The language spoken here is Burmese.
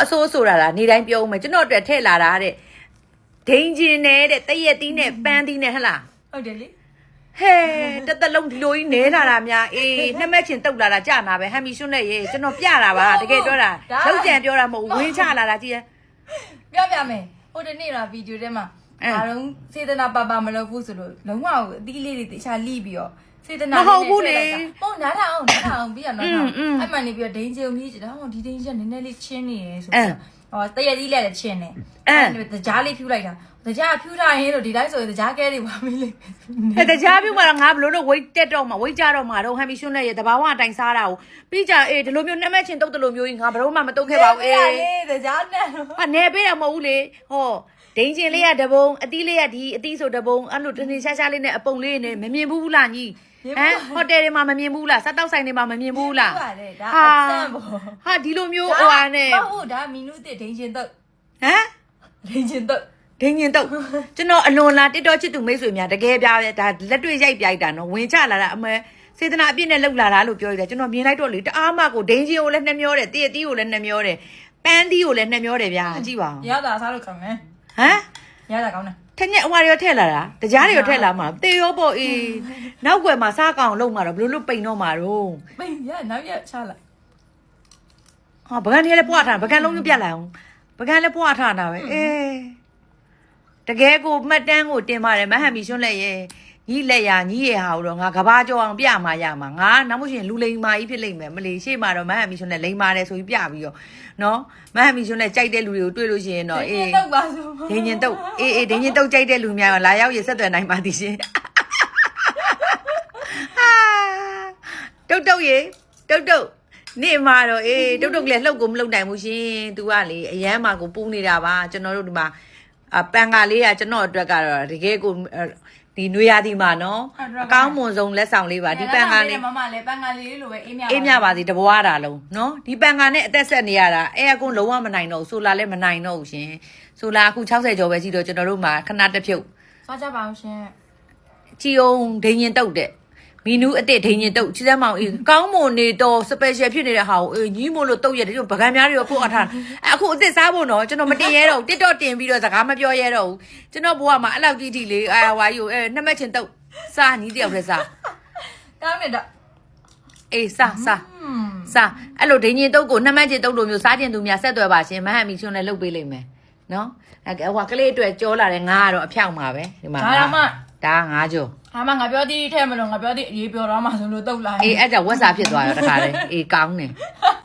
အဆိုးဆိုတာလားနေတိုင်းပြောဦးမယ်ကျွန်တော်အတွက်ထည့်လာတာတဲ့ဒိန်ဂျင်နဲ့တဲ့တရက်တီးနဲ့ပန်းတီးနဲ့ဟဟလား ဟုတ်တယ်လေ ဟဲတသက်လုံးဒီလိုကြီးနဲလာတာများအေးနှမက်ချင်တုတ်လာတာကြာနာပဲဟမ်မီရှွန်းနဲ့ရေကျွန်တော်ပြတာပါတကယ်ပြောတာလောက်ကြံပြောတာမဟုတ်ဝင်းချလာတာကြည့်ရ ပြမယ်ဟိုတနေ့ကဗီဒီယိုထဲမှာအားလုံးစေတနာပါမလုပ်ဘူးဆိုလို့လုံးဝအသီးလေးတွေတခြားလိပြီးတော့စေတနာဟုတ်နားထောင်ပြီးတော့နော်အဲ့မှနေပြီးတော့ဒိန်ဂျီကိုမြည်ချင်တာဟောဒီဒိန်ဂျီကနည်းနည်းလေးချင်းနေရယ်ဆိုတော့ဟောတရက်ကြီးလည်းချင်းနေအဲ့တကြားလေးဖြူလိုက်တာတကြားဖြူထားရင်လို့ဒီတိုင်းဆိုရင်တကြားကဲတွေပါမလိမ့်မယ်တကြားဖြူမှာငါဘလို့တော့ဝိတ်တက်တော့မှာဝိတ်ကြတော့မှာတော့ဟမ်မီရှွန်းနဲ့ရေတဘာဝအတိုင်းစားတာကိုပြီးကြအေးဒီလိုမျိုးနှမက်ချင်တုတ်တလို့မျိုးကြီးငါဘလို့မှမတုတ်ခဲ့ပါဘူးအေးတကြားနဲ့ဟာနေပေးတာမဟုတ်ဘူးလေဟောဒိန်ဂျင်လေးကတပုံအသီးလေးကဒီအသီးဆိုတပုံအဲ့လိုတနေရှားရှားလေးနဲ့အပုံလေးနဲ့မမြင်ဘူးလားညီဟိုတယ်တွေမှာမမြင်ဘူးလားစားတောက်ဆိုင်တွေမှာမမြင်ဘူးလားဒါအဆန့်ပေါ့ဟာဒီလိုမျိုးဟိုဟာနဲ့ဟုတ်ဒါမီနုတစ်ဒိန်ဂျင်တုတ်ဟမ်ဒိန်ဂျင်တုတ်ကျွန်တော်အလွန်လာတစ်တော်ချစ်သူမိတ်ဆွေများတကယ်ပြပဲဒါလက်တွေ့ရိုက်ပြိုက်တာနော်ဝင်ချလာတာအမဲစေတနာအပြည့်နဲ့လှုပ်လာတာလို့ပြောရတယ်ကျွန်တော်မြင်လိုက်တော့လေတအားမကိုဒိန်ဂျင်ကိုလည်းနှမျောတယ်တည့်တီးကိုလည်းနှမျောတယ်ပန်းတီးကိုလည်းနှမျောတယ်ဗျာကြည့်ပါဦးရတာစားလို့ကောင်းတယ်ဟမ်ရတာကောင်းတယ်ထက်ညက်အဝါရောထည့်လာတာတကြားတွေရောထည့်လာမှာတေရောပေါ့အေးနောက်ွယ်မှာစားကောင်လုံးမှာတော့ဘလို့လို့ပိန်တော့မှာတော့ပိန်ရနောက်ရချလိုက်ဟာပကံတွေလည်းပွားထားပကံလုံးပြတ်လာအောင်ပကံလည်းပွားထားတာပဲအေးတကယ်ကိုမှတ်တမ်းကိုတင်ပါတယ်မဟန်မီရှွန်းလက်ရဲ့ညီလက်ရညီရဲ့ဟာတော့ငါကဘာကြောအောင်ပြမှာရမှာငါနောက်မှရှင်လူလိန်မာကြီးဖြစ်လိမ့်မယ်မလီရှေ့မှာတော့မဟန်မီရှွန်းနဲ့လိန်မာတယ်ဆိုပြီးပြပြီးတော့နော်မဟန်မီရှွန်းနဲ့ကြိုက်တဲ့လူတွေကိုတွေ့လို့ရှိရင်တော့အေးဒင်းရင်တုတ်အေးဒင်းရင်တုတ်ကြိုက်တဲ့လူများရောလာရောက်ရဆက်သွယ်နိုင်ပါသည်ရှင်တုတ်ရေတုတ်နေမှာတော့အေးတုတ်လည်းလှုပ်ကိုမလှုပ်နိုင်ဘူးရှင် तू ကလေအရန်မှာကိုပူးနေတာပါကျွန်တော်တို့ဒီမှာပန်ကာလေးကကျွန်တော်အတွက်ကတော့တကယ်ကိုဒီနွေရာသီမှာနော်အကောင်းမွန်ဆုံးလက်ဆောင်လေးပါဒီပန်ကာလေးမမလည်းပန်ကာလေးလိုပဲအေးမြပါစီတဘွားတာလုံးနော်ဒီပန်ကာနဲ့အသက်ဆက်နေရတာအဲအကုန်လုံးဝမနိုင်တော့ဘူးဆိုလာလည်းမနိုင်တော့ဘူးရှင်ဆိုလာအခု60ကျော်ပဲရှိတော့ကျွန်တော်တို့မှာခဏတစ်ဖြုတ်စားကြပါအောင်ရှင်ကြည်အောင်ဒိန်ရင်တုတ်တဲ့မီနူးအစ်စ်ဒိန်ရင်တုတ်ချစ်စမ်းမအောင်အေးကောင်းမွန်နေတော့စပယ်ရှယ်ဖြစ်နေတဲ့ဟာကိုအေးညီးမို့လို့တုတ်ရတယ်ကျွန်တော်ဗကံများတွေရောပို့အထားအခုအစ်စ်စားဖို့နော်ကျွန်တော်မတင်ရဲတော့တစ်တော့တင်ပြီးတော့စကားမပြောရဲတော့ဘူးကျွန်တော်ဘိုးကမှအဲ့လောက်ကြီးထိလေအာဝါကြီးကိုနှမက်ချင်တုတ်စားညီးတယောက်တည်းစားကောင်းနေတော့အေးစားအဲ့လိုဒိန်ရင်တုတ်ကိုနှမက်ချင်တုတ်လိုမျိုးစားကျင်သူများဆက်သွယ်ပါရှင်မဟန်မီချွန်းလည်းလုပ်ပေးလိမ့်မယ်နော်ဟိုကလေးအတွက်ကြောလာတယ်ငါကတော့အဖြောက်မှာပဲဒီမှာဒါငါးကျော်ငါပြောသည်ထဲမလို့ငါပြောသည်အေးပြောတော့မှဆိုလို့တုတ်လာအေးအဲ့ကြောင့်ဝက်စာဖြစ်သွားရောတခါလေအေးကောင်းတယ်